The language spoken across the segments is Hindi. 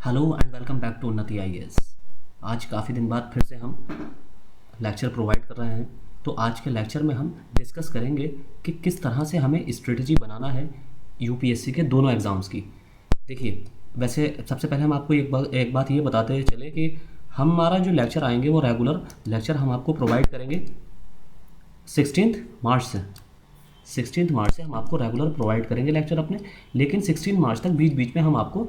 Hello and welcome back to Unnati IAS. आज काफ़ी दिन बाद फिर से हम लेक्चर प्रोवाइड कर रहे हैं। तो आज के लेक्चर में हम डिस्कस करेंगे कि किस तरह से हमें स्ट्रेटजी बनाना है यूपीएससी के दोनों एग्ज़ाम्स की। देखिए, वैसे सबसे पहले हम आपको एक बात ये बताते चले कि हमारा जो लेक्चर आएंगे वो रेगुलर लेक्चर हम आपको प्रोवाइड करेंगे 16 मार्च से। 16 मार्च से हम आपको रेगुलर प्रोवाइड करेंगे लेक्चर अपने, लेकिन 16 मार्च तक बीच बीच में हम आपको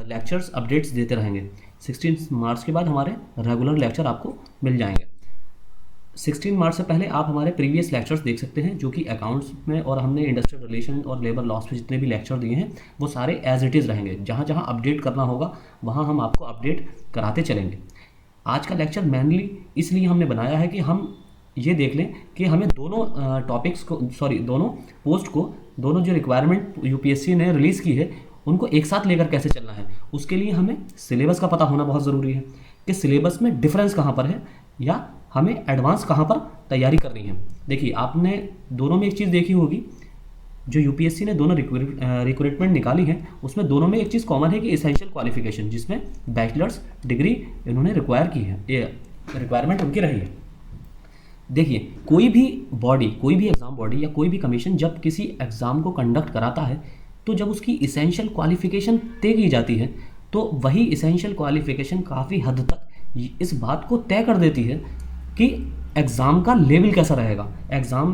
लेक्चर्स अपडेट्स देते रहेंगे। 16 मार्च के बाद हमारे रेगुलर लेक्चर आपको मिल जाएंगे। 16 मार्च से पहले आप हमारे प्रीवियस लेक्चर्स देख सकते हैं, जो कि अकाउंट्स में और हमने इंडस्ट्रियल रिलेशन और लेबर लॉस में जितने भी लेक्चर दिए हैं वो सारे एज इट इज़ रहेंगे। जहाँ जहाँ अपडेट करना होगा वहाँ हम आपको अपडेट कराते चलेंगे। आज का लेक्चर मेनली इसलिए हमने बनाया है कि हम ये देख लें कि हमें दोनों टॉपिक्स को दोनों पोस्ट को, दोनों जो रिक्वायरमेंट यूपीएससी ने रिलीज़ की है उनको एक साथ लेकर कैसे चलना है। उसके लिए हमें सिलेबस का पता होना बहुत ज़रूरी है कि सिलेबस में डिफरेंस कहाँ पर है या हमें एडवांस कहाँ पर तैयारी करनी है। देखिए, आपने दोनों में एक चीज़ देखी होगी, जो यूपीएससी ने दोनों रिक्रूटमेंट निकाली है उसमें दोनों में एक चीज़ कॉमन है कि एसेंशियल क्वालिफिकेशन, जिसमें बैचलर्स डिग्री इन्होंने रिक्वायर की है, ये रिक्वायरमेंट उनकी रही है। देखिए, कोई भी एग्ज़ाम बॉडी या कोई भी कमीशन जब किसी एग्ज़ाम को कंडक्ट कराता है तो जब उसकी इसेंशियल क्वालिफिकेशन तय की जाती है तो वही इसेंशियल क्वालिफिकेशन काफ़ी हद तक इस बात को तय कर देती है कि एग्ज़ाम का लेवल कैसा रहेगा, एग्ज़ाम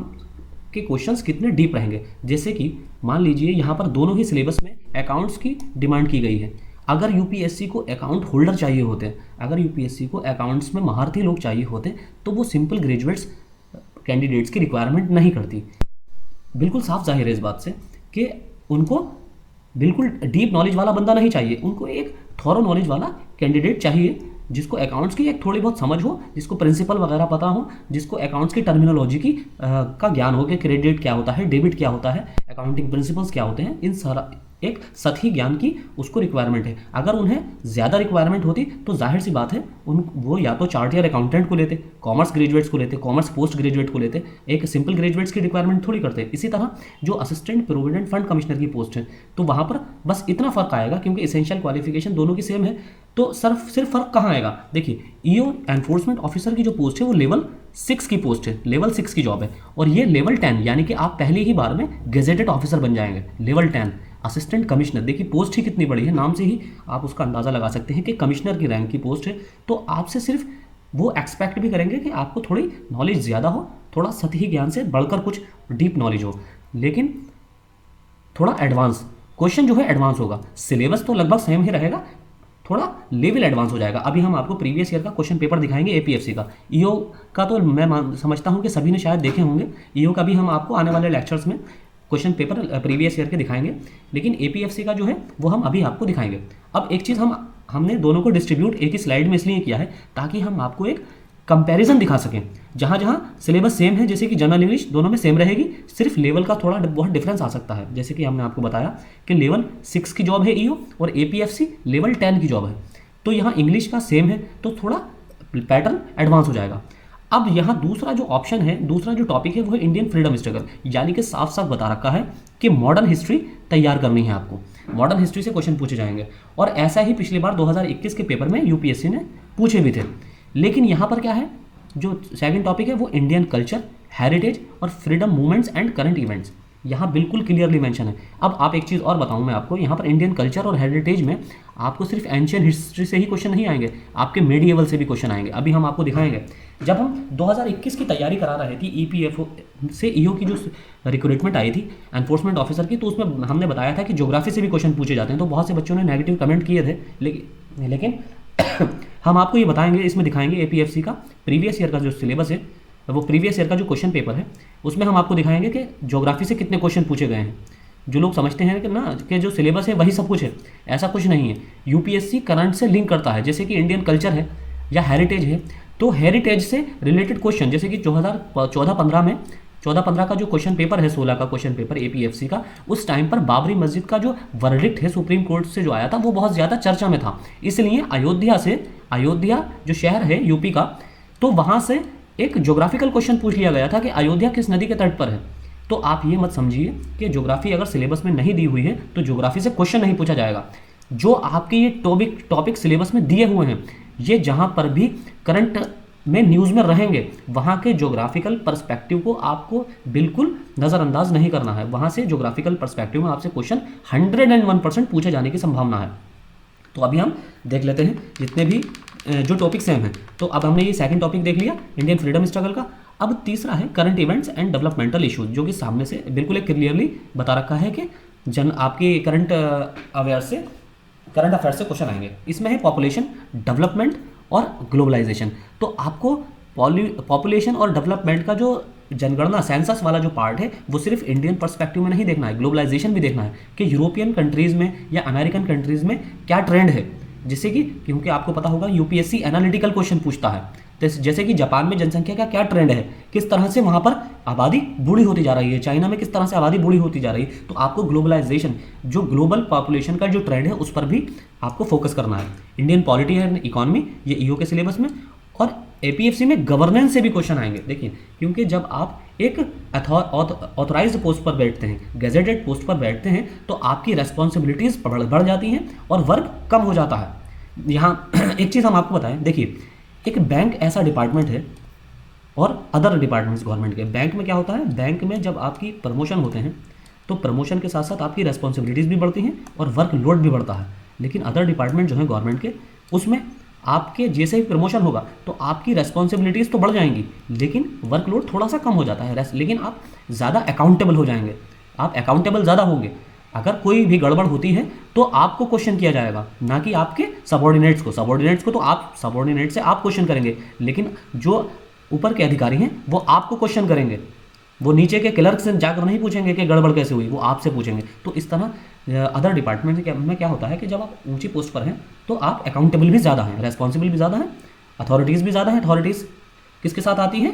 के क्वेश्चंस कितने डीप रहेंगे। जैसे कि मान लीजिए यहाँ पर दोनों ही सिलेबस में अकाउंट्स की डिमांड की गई है। अगर यूपीएससी को अकाउंट होल्डर चाहिए होते, अगर यूपीएससी को अकाउंट्स में महारथी लोग चाहिए होते तो वो सिंपल ग्रेजुएट्स कैंडिडेट्स की रिक्वायरमेंट नहीं करती। बिल्कुल साफ जाहिर है इस बात से कि उनको बिल्कुल डीप नॉलेज वाला बंदा नहीं चाहिए, उनको एक थॉरो नॉलेज वाला कैंडिडेट चाहिए जिसको अकाउंट्स की एक थोड़ी बहुत समझ हो, जिसको प्रिंसिपल वगैरह पता हो, जिसको अकाउंट्स की टर्मिनोलॉजी की का ज्ञान हो कि क्रेडिट क्या होता है, डेबिट क्या होता है, अकाउंटिंग प्रिंसिपल्स क्या होते हैं, इन सारा एक सतही ज्ञान की उसको रिक्वायरमेंट है। अगर उन्हें ज़्यादा रिक्वायरमेंट होती तो जाहिर सी बात है वो या तो चार्ट ईयर अकाउंटेंट को लेते, कॉमर्स ग्रेजुएट्स को लेते, कॉमर्स पोस्ट ग्रेजुएट को लेते, एक सिंपल ग्रेजुएट्स की रिक्वायरमेंट थोड़ी करते। इसी तरह जो असिस्टेंट प्रोविडेंट फंड कमिश्नर की पोस्ट है तो वहाँ पर बस इतना फ़र्क आएगा, क्योंकि एसेंशियल क्वालिफिकेशन दोनों की सेम है। तो सिर्फ फ़र्क कहाँ आएगा? देखिए, ईओ एनफोर्समेंट ऑफिसर की जो पोस्ट है वो लेवल 6 की पोस्ट है, लेवल 6 की जॉब है, और ये लेवल 10 यानी कि आप पहली ही बार में गेजेटेड ऑफिसर बन जाएंगे। लेवल 10 असिस्टेंट कमिश्नर, देखिए पोस्ट ही कितनी बड़ी है, नाम से ही आप उसका अंदाज़ा लगा सकते हैं कि कमिश्नर की रैंक की पोस्ट है। तो आपसे सिर्फ वो एक्सपेक्ट भी करेंगे कि आपको थोड़ी नॉलेज ज़्यादा हो, थोड़ा सतही ज्ञान से बढ़कर कुछ डीप नॉलेज हो, लेकिन थोड़ा एडवांस क्वेश्चन जो है एडवांस होगा। सिलेबस तो लगभग सेम ही रहेगा, थोड़ा लेवल एडवांस हो जाएगा। अभी हम आपको प्रीवियस ईयर का क्वेश्चन पेपर दिखाएंगे एपीएफसी का। ईओ का तो मैं समझता हूं कि सभी ने शायद देखे होंगे, ईओ का भी हम आपको आने वाले लेक्चर्स में क्वेश्चन पेपर प्रीवियस ईयर के दिखाएंगे, लेकिन एपीएफसी का जो है वो हम अभी आपको दिखाएंगे। अब एक चीज़ हमने दोनों को डिस्ट्रीब्यूट एक ही स्लाइड में इसलिए किया है ताकि हम आपको एक कंपैरिजन दिखा सकें। जहाँ जहाँ सिलेबस सेम है, जैसे कि जनरल इंग्लिश दोनों में सेम रहेगी, सिर्फ लेवल का थोड़ा बहुत डिफरेंस आ सकता है। जैसे कि हमने आपको बताया कि लेवल 6 की जॉब है ईओ और एपीएफसी लेवल 10 की जॉब है, तो यहाँ इंग्लिश का सेम है तो थोड़ा पैटर्न एडवांस हो जाएगा। अब यहाँ दूसरा जो ऑप्शन है, दूसरा जो टॉपिक है वो है इंडियन फ्रीडम स्ट्रगल, यानी कि साफ साफ बता रखा है कि मॉडर्न हिस्ट्री तैयार करनी है आपको। मॉडर्न हिस्ट्री से क्वेश्चन पूछे जाएंगे, और ऐसा ही पिछली बार 2021 के पेपर में यूपीएससी ने पूछे भी थे। लेकिन यहाँ पर क्या है, जो सेकंड टॉपिक है वो इंडियन कल्चर, हेरिटेज और freedom movements and current events, यहाँ बिल्कुल क्लियरली मेंशन है। अब आप एक चीज़ और बताऊँ मैं आपको, यहाँ पर इंडियन कल्चर और हेरिटेज में आपको सिर्फ एंशियन हिस्ट्री से ही क्वेश्चन नहीं आएंगे, आपके मेडिएवल से भी क्वेश्चन आएंगे। अभी हम आपको दिखाएंगे, जब हम 2021 की तैयारी करा रहे थे ईपीएफओ से ईओ की जो रिक्रूटमेंट आई थी एनफोर्समेंट ऑफिसर की, तो उसमें हमने बताया था कि ज्योग्राफी से भी क्वेश्चन पूछे जाते हैं। तो बहुत से बच्चों ने नेगेटिव कमेंट किए थे, लेकिन हम आपको ये बताएंगे, इसमें दिखाएंगे एपीएफसी का प्रीवियस ईयर का जो सिलेबस है, वो प्रीवियस ईयर का जो क्वेश्चन पेपर है उसमें हम आपको दिखाएंगे कि ज्योग्राफी से कितने क्वेश्चन पूछे गए हैं। जो लोग समझते हैं कि जो सिलेबस है वही सब कुछ है, ऐसा कुछ नहीं है। यूपीएससी करंट से लिंक करता है, जैसे कि इंडियन कल्चर है या हेरिटेज है, तो हेरिटेज से रिलेटेड क्वेश्चन, जैसे कि 2014-15 में 14-15 का जो क्वेश्चन पेपर है, 16 का क्वेश्चन पेपर एपीएफसी का, उस टाइम पर बाबरी मस्जिद का जो वर्डिक्ट है सुप्रीम कोर्ट से जो आया था वो बहुत ज़्यादा चर्चा में था। इसलिए अयोध्या जो शहर है यूपी का, तो वहाँ से एक ज्योग्राफिकल क्वेश्चन पूछ लिया गया था कि अयोध्या किस नदी के तट पर है। तो आप ये मत समझिए कि ज्योग्राफी अगर सिलेबस में नहीं दी हुई है तो ज्योग्राफी से क्वेश्चन नहीं पूछा जाएगा। जो आपके ये टॉपिक सिलेबस में दिए हुए हैं, ये जहाँ पर भी करंट में न्यूज़ में रहेंगे, वहाँ के ज्योग्राफिकल पर्सपेक्टिव को आपको बिल्कुल नज़रअंदाज नहीं करना है। वहाँ से ज्योग्राफिकल पर्सपेक्टिव में आपसे क्वेश्चन 101% पूछे जाने की संभावना है। तो अभी हम देख लेते हैं जितने भी जो टॉपिक सेम हैं। तो अब हमने ये सेकंड टॉपिक देख लिया इंडियन फ्रीडम स्ट्रगल का। अब तीसरा है current events and developmental issues, जो कि सामने से बिल्कुल एक क्लियरली बता रखा है कि आपके करंट अफेयर से क्वेश्चन आएंगे। इसमें है पॉपुलेशन, डेवलपमेंट और ग्लोबलाइजेशन। तो आपको पॉपुलेशन और डेवलपमेंट का जो जनगणना सेंसस वाला जो पार्ट है वो सिर्फ इंडियन पर्सपेक्टिव में नहीं देखना है, ग्लोबलाइजेशन भी देखना है कि यूरोपियन कंट्रीज़ में या अमेरिकन कंट्रीज़ में क्या ट्रेंड है। जैसे कि क्योंकि आपको पता होगा यूपीएससी एनालिटिकल क्वेश्चन पूछता है, तो जैसे कि जापान में जनसंख्या का क्या ट्रेंड है, किस तरह से वहाँ पर आबादी बूढ़ी होती जा रही है, चाइना में किस तरह से आबादी बूढ़ी होती जा रही है। तो आपको ग्लोबलाइजेशन, जो ग्लोबल पॉपुलेशन का जो ट्रेंड है उस पर भी आपको फोकस करना है। इंडियन पॉलिटी एंड इकोनॉमी, ये ईओ के सिलेबस में। और एपीएफसी में गवर्नेंस से भी क्वेश्चन आएंगे। देखिए, क्योंकि जब आप एक ऑथोराइज्ड पोस्ट पर बैठते हैं, गेजेटेड पोस्ट पर बैठते हैं, तो आपकी रेस्पॉन्सिबिलिटीज़ बढ़ जाती हैं और वर्क कम हो जाता है। यहाँ एक चीज़ हम आपको बताएं, देखिए एक बैंक ऐसा डिपार्टमेंट है और अदर डिपार्टमेंट्स गवर्नमेंट के। बैंक में क्या होता है, बैंक में जब आपकी प्रमोशन होते हैं तो प्रमोशन के साथ साथ आपकी रेस्पॉन्सिबिलिटीज़ भी बढ़ती हैं और वर्क लोड भी बढ़ता है। लेकिन अदर डिपार्टमेंट जो है गवर्नमेंट के, उसमें आपके जैसे ही प्रमोशन होगा तो आपकी रेस्पॉन्सिबिलिटीज़ तो बढ़ जाएंगी लेकिन वर्कलोड थोड़ा सा कम हो जाता है। लेकिन आप ज़्यादा अकाउंटेबल हो जाएंगे, आप अकाउंटेबल ज़्यादा होंगे। अगर कोई भी गड़बड़ होती है तो आपको क्वेश्चन किया जाएगा, ना कि आपके सबॉर्डिनेट्स को तो आप सबॉर्डिनेट से आप क्वेश्चन करेंगे, लेकिन जो ऊपर के अधिकारी हैं वो आपको क्वेश्चन करेंगे। वो नीचे के क्लर्क से जाकर नहीं पूछेंगे कि गड़बड़ कैसे हुई, वो आपसे पूछेंगे। तो इस तरह अदर डिपार्टमेंट में क्या होता है कि जब आप ऊंची पोस्ट पर हैं तो आप अकाउंटेबल भी ज़्यादा हैं, रेस्पॉन्सिबल भी ज़्यादा हैं, अथॉरिटीज़ भी ज़्यादा हैं। अथॉरिटीज़ किसके साथ आती हैं,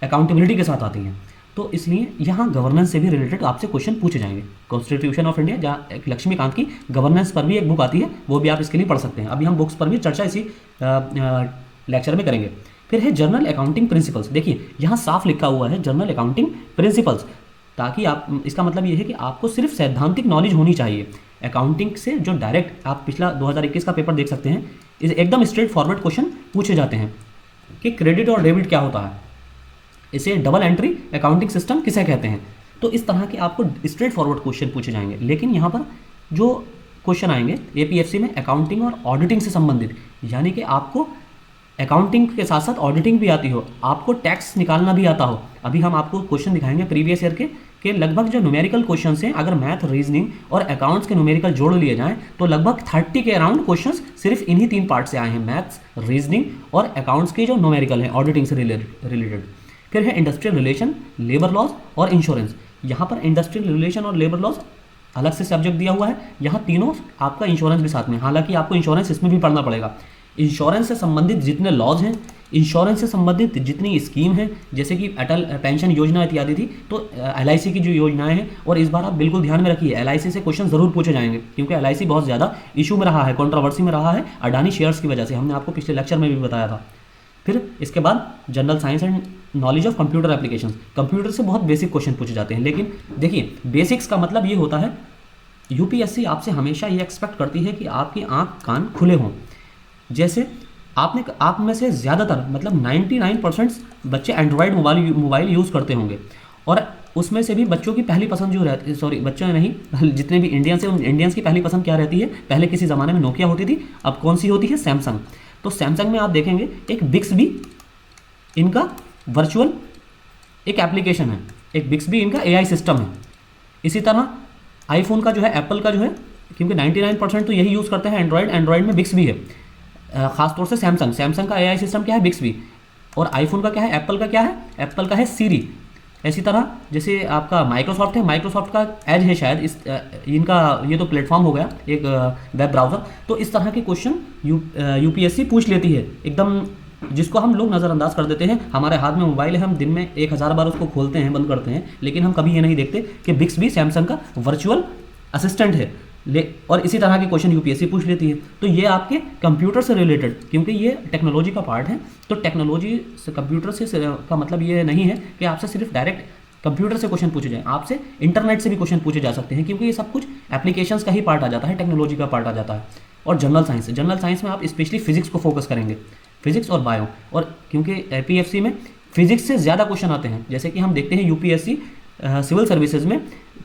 अकाउंटेबिलिटी के साथ आती हैं। तो इसलिए यहाँ गवर्नेंस से भी रिलेटेड आपसे क्वेश्चन पूछे जाएंगे। कॉन्स्टिट्यूशन ऑफ इंडिया, जहाँ एक लक्ष्मीकांत की गवर्नेंस पर भी एक बुक आती है, वो भी आप इसके लिए पढ़ सकते हैं। अभी हम बुक्स पर भी चर्चा इसी लेक्चर में करेंगे। फिर है जर्नल अकाउंटिंग प्रिंसिपल्स। देखिए यहाँ साफ लिखा हुआ है जर्नल अकाउंटिंग प्रिंसिपल्स, ताकि आप, इसका मतलब ये है कि आपको सिर्फ सैद्धांतिक नॉलेज होनी चाहिए। अकाउंटिंग से जो डायरेक्ट आप पिछला 2021 का पेपर देख सकते हैं, इस एकदम स्ट्रेट फॉरवर्ड क्वेश्चन पूछे जाते हैं कि क्रेडिट और डेबिट क्या होता है, इसे डबल एंट्री अकाउंटिंग सिस्टम किसे कहते हैं। तो इस तरह के आपको स्ट्रेट फॉरवर्ड क्वेश्चन पूछे जाएंगे। लेकिन यहाँ पर जो क्वेश्चन आएंगे एपीएफसी में अकाउंटिंग और ऑडिटिंग से संबंधित, यानी कि आपको अकाउंटिंग के साथ साथ ऑडिटिंग भी आती हो, आपको टैक्स निकालना भी आता हो। अभी हम आपको क्वेश्चन दिखाएंगे प्रीवियस ईयर के लगभग जो न्यूमेरिकल क्वेश्चंस हैं, अगर मैथ, रीजनिंग और अकाउंट्स के न्यूमेरिकल जोड़ लिए जाएं तो लगभग 30 के अराउंड क्वेश्चंस सिर्फ इन्हीं 3 पार्ट से आए हैं, मैथ्स, रीजनिंग और अकाउंट्स के जो न्यूमेरिकल हैं ऑडिटिंग से रिलेटेड। फिर है इंडस्ट्रियल रिलेशन, लेबर लॉज और इंश्योरेंस। यहाँ पर इंडस्ट्रियल रिलेशन और लेबर लॉज अलग से सब्जेक्ट दिया हुआ है, यहाँ तीनों आपका इंश्योरेंस भी साथ में, हालांकि आपको इंश्योरेंस इसमें भी पढ़ना पड़ेगा। इंश्योरेंस से संबंधित जितने लॉज हैं, इंश्योरेंस से संबंधित जितनी स्कीम है, जैसे कि अटल पेंशन योजना इत्यादि थी, तो एलआईसी की जो योजनाएं हैं, और इस बार आप बिल्कुल ध्यान में रखिए एलआईसी से क्वेश्चन जरूर पूछे जाएंगे, क्योंकि एलआईसी बहुत ज़्यादा इशू में रहा है, कंट्रोवर्सी में रहा है अडानी शेयर्स की वजह से, हमने आपको पिछले लेक्चर में भी बताया था। फिर इसके बाद general science and knowledge of computer applications, computer से बहुत बेसिक क्वेश्चन पूछे जाते हैं। लेकिन देखिए बेसिक्स का मतलब ये होता है, यूपीएससी आपसे हमेशा ये एक्सपेक्ट करती है कि आपकी आँख कान खुले हों। जैसे आप में से ज़्यादातर मतलब 99% बच्चे एंड्रॉयड मोबाइल यूज़ करते होंगे, और उसमें से भी बच्चों की पहली पसंद जो रहती, सॉरी बच्चों नहीं, जितने भी इंडियंस हैं उन इंडियंस की पहली पसंद क्या रहती है, पहले किसी ज़माने में नोकिया होती थी, अब कौन सी होती है, सैमसंग। तो सैमसंग में आप देखेंगे एक बिक्सबी इनका वर्चुअल एक एप्लीकेशन है, एक बिक्सबी इनका एआई सिस्टम है। इसी तरह आईफोन का जो है, एप्पल का जो है, क्योंकि 99% तो यही यूज़ करते हैं एंड्रॉयड में बिक्सबी है, खासतौर से सैमसंग का एआई सिस्टम क्या है, बिक्सबी। और आईफोन का क्या है, एप्पल का क्या है, एप्पल का है सीरी। इसी तरह जैसे आपका माइक्रोसॉफ्ट है, माइक्रोसॉफ्ट का एज है शायद, इस इनका ये तो प्लेटफॉर्म हो गया एक वेब ब्राउज़र। तो इस तरह के क्वेश्चन यूपीएससी पूछ लेती है एकदम, जिसको हम लोग नज़रअंदाज कर देते हैं। हमारे हाथ में मोबाइल है, हम दिन में 1000 बार उसको खोलते हैं, बंद करते हैं, लेकिन हम कभी ये नहीं देखते कि बिक्सबी सैमसंग का वर्चुअल असिस्टेंट है। और इसी तरह के क्वेश्चन यूपीएससी पूछ लेती है। तो ये आपके कंप्यूटर से रिलेटेड, क्योंकि ये टेक्नोलॉजी का पार्ट है, तो टेक्नोलॉजी से कंप्यूटर से का मतलब ये नहीं है कि आपसे सिर्फ डायरेक्ट कंप्यूटर से क्वेश्चन पूछे जाए, आपसे इंटरनेट से भी क्वेश्चन पूछे जा सकते हैं, क्योंकि ये सब कुछ एप्लीकेशंस का ही पार्ट आ जाता है, टेक्नोलॉजी का पार्ट आ जाता है। और जनरल साइंस में आप स्पेशली फिजिक्स को फोकस करेंगे, फिजिक्स और बायो। और क्योंकि एपीएफसी में फिजिक्स से ज़्यादा क्वेश्चन आते हैं, जैसे कि हम देखते हैं यूपीएससी सिविल सर्विसेज में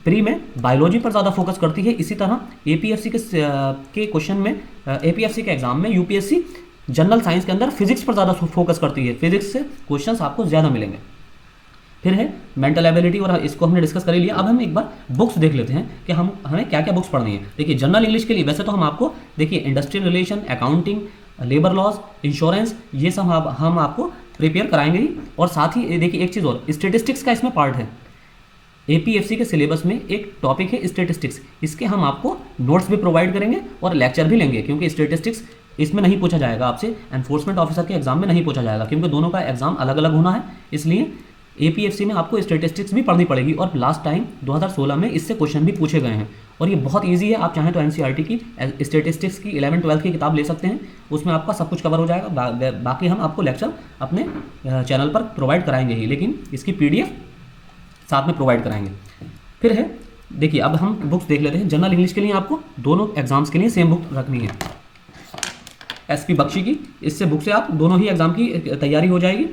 प्री में बायोलॉजी पर ज़्यादा फोकस करती है, इसी तरह एपीएफसी के क्वेश्चन में, एपीएफसी के एग्जाम में यूपीएससी जनरल साइंस के अंदर फिजिक्स पर ज़्यादा फोकस करती है, फिजिक्स से क्वेश्चंस आपको ज़्यादा मिलेंगे। फिर है मेंटल एबिलिटी, और इसको हमने डिस्कस कर ही लिया। अब हम एक बार बुक्स देख लेते हैं कि हमें क्या क्या बुक्स पढ़नी है। देखिए जनरल इंग्लिश के लिए वैसे तो हम आपको देखिए industrial relation, accounting, labour laws, insurance, ये सब हम आपको प्रिपेयर कराएंगे ही। और साथ ही देखिए एक चीज़ और, स्टेटिस्टिक्स का इसमें पार्ट है। एपीएफसी के सिलेबस में एक टॉपिक है स्टेटिस्टिक्स, इसके हम आपको नोट्स भी प्रोवाइड करेंगे और लेक्चर भी लेंगे, क्योंकि स्टेटिस्टिक्स इसमें नहीं पूछा जाएगा आपसे, एनफोर्समेंट ऑफिसर के एग्जाम में नहीं पूछा जाएगा, क्योंकि दोनों का एग्जाम अलग अलग होना है। इसलिए एपीएफसी में आपको स्टेटिस्टिक्स भी पढ़नी पड़ेगी, और लास्ट टाइम 2016 में इससे क्वेश्चन भी पूछे गए हैं, और ये बहुत ईजी है। आप चाहें तो एनसीईआरटी की स्टेटिस्टिक्स की 11-12 की किताब ले सकते हैं, उसमें आपका सब कुछ कवर हो जाएगा। बाकी हम आपको लेक्चर अपने चैनल पर प्रोवाइड कराएंगे ही, लेकिन इसकी पीडीएफ साथ में प्रोवाइड कराएंगे। फिर है देखिए, अब हम बुक्स देख लेते हैं। जनरल इंग्लिश के लिए आपको दोनों एग्जाम्स के लिए सेम बुक रखनी है, एसपी बख्शी की, इससे बुक से आप दोनों ही एग्जाम की तैयारी हो जाएगी।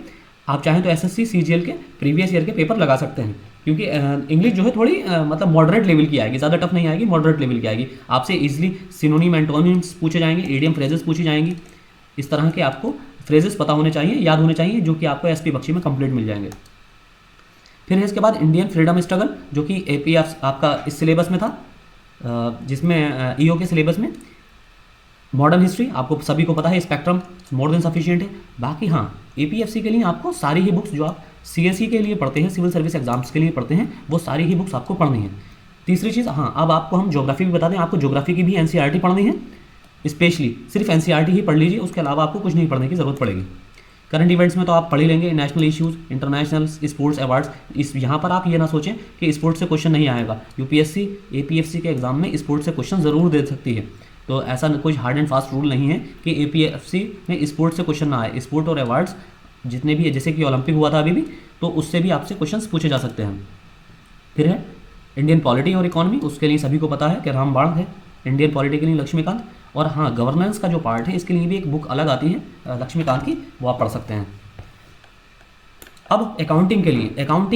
आप चाहें तो एसएससी सीजीएल के प्रीवियस ईयर के पेपर लगा सकते हैं, क्योंकि इंग्लिश जो है थोड़ी मतलब मॉडरेट लेवल की आएगी, ज़्यादा टफ नहीं आएगी, मॉडरेट लेवल की आएगी। आपसे इजीली सिनोनिम एंटोनिम्स पूछे जाएंगे, इडियम फ्रेजेस पूछी जाएंगी, इस तरह के आपको फ्रेजेस पता होने चाहिए, याद होने चाहिए, जो कि आपको एसपी बख्शी में कंप्लीट मिल जाएंगे। फिर है इसके बाद इंडियन फ्रीडम स्ट्रगल, जो कि एपीएफ आपका इस सिलेबस में था, जिसमें ईओ के सिलेबस में। मॉडर्न हिस्ट्री आपको सभी को पता है, स्पेक्ट्रम मोर देन सफिशिएंट है। बाकी हाँ, एपीएफसी के लिए आपको सारी ही बुक्स जो आप सीएसई के लिए पढ़ते हैं, सिविल सर्विस एग्जाम्स के लिए पढ़ते हैं, वो सारी ही बुक्स आपको पढ़नी है। तीसरी चीज़, हाँ अब आपको हम ज्योग्राफी भी बता दें, आपको ज्योग्राफी की भी एनसीईआरटी पढ़नी है, स्पेशली सिर्फ एनसीईआरटी ही पढ़ लीजिए, उसके अलावा आपको कुछ नहीं पढ़ने की ज़रूरत पड़ेगी। करंट इवेंट्स में तो आप पढ़ ही लेंगे, national issues, international sports awards. इस यहाँ पर आप ये ना सोचें कि स्पोर्ट्स से क्वेश्चन नहीं आएगा, यूपीएससी एपीएफसी के एग्जाम में स्पोर्ट्स से क्वेश्चन ज़रूर दे सकती है, तो ऐसा कोई हार्ड एंड फास्ट रूल नहीं है कि एपीएफसी में स्पोर्ट्स से क्वेश्चन ना आए। स्पोर्ट और अवार्ड्स जितने भी है, जैसे कि ओलंपिक हुआ था अभी भी, तो उससे भी आपसे क्वेश्चंस पूछे जा सकते हैं। फिर है इंडियन पॉलिटी और इकोनॉमी, उसके लिए सभी को पता है कि रामबाण है, इंडियन पॉलिटी के लिए लक्ष्मीकांत। और हाँ, गवर्नेंस का जो पार्ट है, इसके लिए भी एक बुक अलग आती है लक्ष्मीकांत की, वो आप पढ़ सकते हैं। अब अकाउंटिंग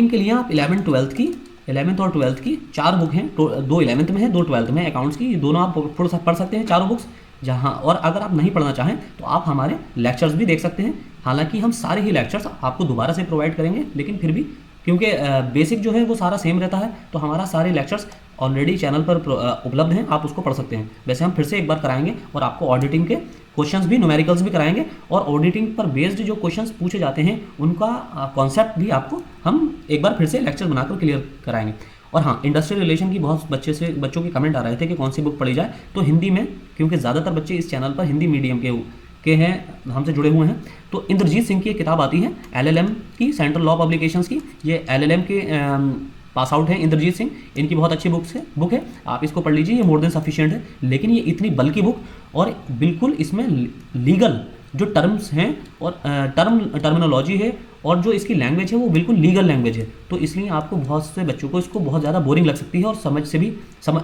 के लिए आप 11th और 12th की 4 बुक हैं, 2 11th में है, 2 12th में अकाउंट्स की, दोनों आप पढ़ सकते हैं, चारों बुक्स। जहाँ और अगर आप नहीं पढ़ना चाहें तो आप हमारे लेक्चर्स भी देख सकते हैं। हालांकि हम सारे ही लेक्चर्स आपको दोबारा से प्रोवाइड करेंगे, लेकिन फिर भी क्योंकि बेसिक जो है वो सारा सेम रहता है, तो हमारा सारे लेक्चर्स ऑलरेडी चैनल पर उपलब्ध हैं, आप उसको पढ़ सकते हैं। वैसे हम फिर से एक बार कराएंगे, और आपको ऑडिटिंग के क्वेश्चंस भी, न्यूमेरिकल्स भी कराएंगे, और ऑडिटिंग पर बेस्ड जो क्वेश्चंस पूछे जाते हैं उनका कॉन्सेप्ट भी आपको हम एक बार फिर से लेक्चर बनाकर क्लियर कराएंगे। और हाँ, इंडस्ट्रियल रिलेशन की बहुत बच्चों के कमेंट आ रहे थे कि कौन सी बुक पढ़ी जाए, तो हिंदी में, क्योंकि ज़्यादातर बच्चे इस चैनल पर हिंदी मीडियम के हैं, हमसे जुड़े हुए हैं, तो इंद्रजीत सिंह की एक किताब आती है एलएलएम की, सेंट्रल लॉ पब्लिकेशंस की, ये एलएलएम के पास आउट हैं इंद्रजीत सिंह, इनकी बहुत अच्छी बुक है, आप इसको पढ़ लीजिए, ये मोर देन सफिशिएंट है। लेकिन ये इतनी बल्कि बुक, और बिल्कुल इसमें लीगल जो टर्म्स हैं और टर्मिनोलॉजी है, और जो इसकी लैंग्वेज है वो बिल्कुल लीगल लैंग्वेज है, तो इसलिए आपको बहुत से बच्चों को इसको बहुत ज़्यादा बोरिंग लग सकती है, और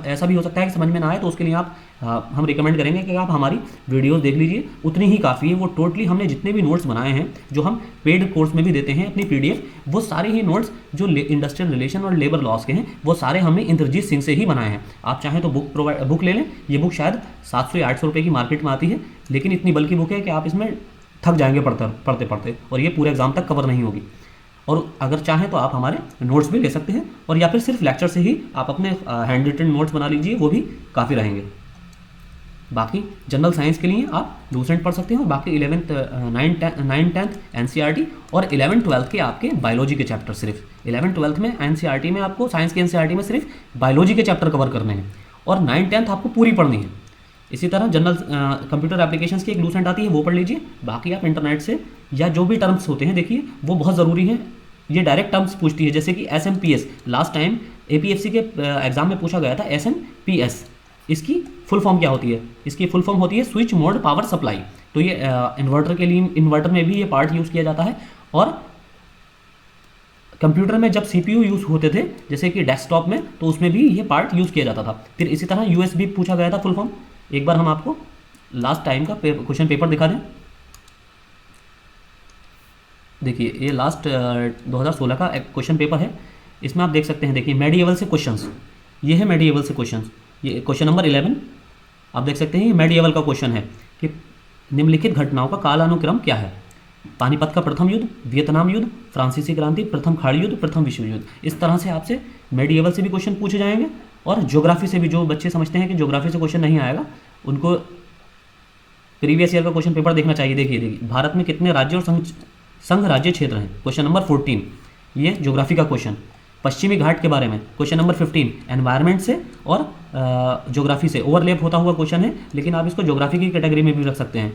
ऐसा भी हो सकता है कि समझ में ना आए, तो उसके लिए हम रिकमेंड करेंगे कि आप हमारी वीडियोस देख लीजिए, उतनी ही काफ़ी है। वो टोटली हमने जितने भी नोट्स बनाए हैं, जो हम पेड कोर्स में भी देते हैं अपनी पीडीएफ, वो सारे ही नोट्स जो इंडस्ट्रियल रिलेशन और लेबर लॉस के हैं, वो सारे हमने इंद्रजीत सिंह से ही बनाए हैं। आप चाहें तो बुक ले लें, ये बुक शायद 700 या 800 रुपये की मार्केट में आती है, लेकिन इतनी बल्कि बुक है कि आप इसमें थक जाएंगे पढ़ते पढ़ते, और ये पूरे एग्जाम तक कवर नहीं होगी। और अगर चाहें तो आप हमारे नोट्स भी ले सकते हैं, और या फिर सिर्फ लेक्चर से ही आप अपने हैंड रिटन नोट्स बना लीजिए, वो भी काफ़ी रहेंगे। बाकी जनरल साइंस के लिए आप लूसेंट पढ़ सकते हैं, और बाकी 11th 9th 10th एनसीईआरटी, और 11th 12th के आपके बायोलॉजी के चैप्टर, सिर्फ 11th 12th में एनसीईआरटी में आपको, साइंस के एनसीईआरटी में सिर्फ बायोलॉजी के चैप्टर कवर करने हैं, और 9th 10th आपको पूरी पढ़नी है। इसी तरह जनरल कंप्यूटर एप्लीकेशंस की एक लूसेंट आती है, वो पढ़ लीजिए। बाकी आप इंटरनेट से, या जो भी टर्म्स होते हैं देखिए, वो बहुत ज़रूरी है, ये डायरेक्ट टर्म्स पूछती है, जैसे कि SMPS, लास्ट टाइम एपीएफसी के एग्जाम में पूछा गया था, SMPS, इसकी फुल फॉर्म क्या होती है? इसकी फुल फॉर्म होती है स्विच मोड पावर सप्लाई। तो ये इन्वर्टर के लिए, इन्वर्टर में भी ये पार्ट यूज़ किया जाता है, और कंप्यूटर में जब सीपीयू यूज़ होते थे जैसे कि डेस्कटॉप में, तो उसमें भी ये पार्ट यूज़ किया जाता था। फिर इसी तरह यूएसबी पूछा गया था फुल फॉर्म। एक बार हम आपको लास्ट टाइम का क्वेश्चन पेपर दिखा दें। देखिए ये लास्ट 2016 का क्वेश्चन पेपर है। इसमें आप देख सकते हैं, देखिए मेडिएवल से क्वेश्चंस, ये है मेडिएवल से क्वेश्चंस। ये क्वेश्चन नंबर 11 आप देख सकते हैं, ये मेडिएवल का क्वेश्चन है कि निम्नलिखित घटनाओं का कालानुक्रम क्या है। पानीपत का प्रथम युद्ध, वियतनाम युद्ध, फ्रांसीसी क्रांति, प्रथम खाड़ी युद्ध, प्रथम विश्व युद्ध। इस तरह से आपसे मेडिएवल से भी क्वेश्चन पूछे जाएंगे और ज्योग्राफी से भी। जो बच्चे समझते हैं कि ज्योग्राफी से क्वेश्चन नहीं आएगा, उनको प्रीवियस ईयर का क्वेश्चन पेपर देखना चाहिए। देखिए भारत में कितने राज्य और संघ राज्य क्षेत्र हैं, क्वेश्चन नंबर 14, ये ज्योग्राफी का क्वेश्चन। पश्चिमी घाट के बारे में क्वेश्चन नंबर 15, एनवायरनमेंट से और ज्योग्राफी से ओवरलैप होता हुआ क्वेश्चन है, लेकिन आप इसको ज्योग्राफी की कैटेगरी में भी रख सकते हैं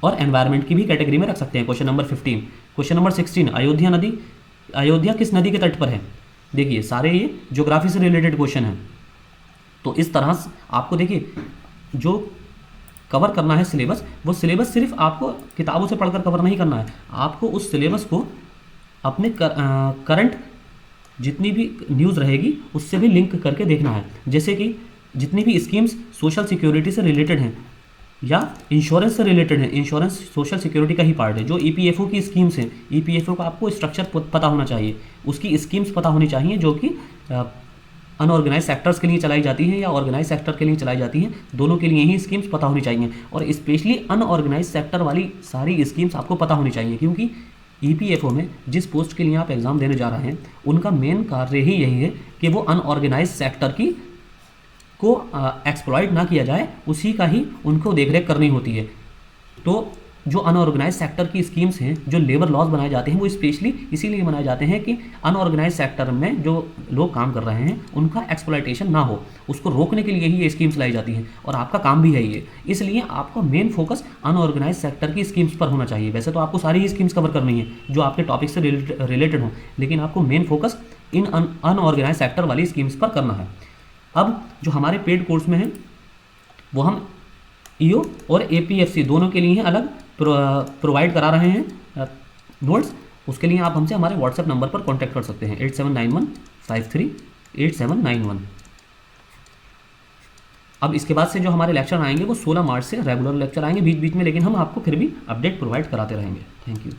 और एनवायरनमेंट की भी कैटेगरी में रख सकते हैं। Question number 15। Question number 16, Ayodhya नदी, अयोध्या किस नदी के तट पर है। देखिए सारे ये ज्योग्राफी से रिलेटेड क्वेश्चन हैं। तो इस तरह से आपको देखिए जो कवर करना है सिलेबस, वो सिलेबस सिर्फ आपको किताबों से पढ़कर कवर नहीं करना है, आपको उस सिलेबस को अपने करंट जितनी भी न्यूज़ रहेगी उससे भी लिंक करके देखना है। जैसे कि जितनी भी स्कीम्स सोशल सिक्योरिटी से रिलेटेड हैं या इंश्योरेंस से रिलेटेड है, इंश्योरेंस सोशल सिक्योरिटी का ही पार्ट है। जो ईपीएफओ की स्कीम्स हैं, ईपीएफओ का आपको स्ट्रक्चर पता होना चाहिए, उसकी स्कीम्स पता होनी चाहिए जो कि अनऑर्गेनाइज सेक्टर्स के लिए चलाई जाती हैं या ऑर्गेनाइज सेक्टर के लिए चलाई जाती हैं, दोनों के लिए ही स्कीम्स पता होनी चाहिए। और स्पेशली अनऑर्गेनाइज सेक्टर वाली सारी स्कीम्स आपको पता होनी चाहिए, क्योंकि ईपीएफओ में जिस पोस्ट के लिए आप एग्ज़ाम देने जा रहे हैं उनका मेन कार्य ही यही है कि वो अनऑर्गेनाइज सेक्टर की को एक्सप्लॉइट ना किया जाए, उसी का ही उनको देखरेख करनी होती है। तो जो अनऑर्गेनाइज सेक्टर की स्कीम्स हैं, जो लेबर लॉज बनाए जाते हैं, वो स्पेशली इसीलिए बनाए जाते हैं कि अनऑर्गेनाइज सेक्टर में जो लोग काम कर रहे हैं उनका एक्सप्लॉइटेशन ना हो, उसको रोकने के लिए ही ये स्कीम्स लाई जाती हैं और आपका काम भी है ये। इसलिए आपका मेन फोकस अनऑर्गेनाइज सेक्टर की स्कीम्स पर होना चाहिए। वैसे तो आपको सारी ही स्कीम्स कवर करनी है जो आपके टॉपिक से रिलेटेड हो, लेकिन आपको main focus in unorganise sector वाली स्कीम्स पर करना है। अब जो हमारे पेड कोर्स में है वो हम ईओ और एपीएफसी दोनों के लिए अलग प्रोवाइड करा रहे हैं नोट्स। उसके लिए आप हमसे हमारे व्हाट्सएप नंबर पर कांटेक्ट कर सकते हैं 8791538791। अब इसके बाद से जो हमारे लेक्चर आएंगे वो 16 मार्च से रेगुलर लेक्चर आएंगे बीच बीच में, लेकिन हम आपको फिर भी अपडेट प्रोवाइड कराते रहेंगे। Thank you.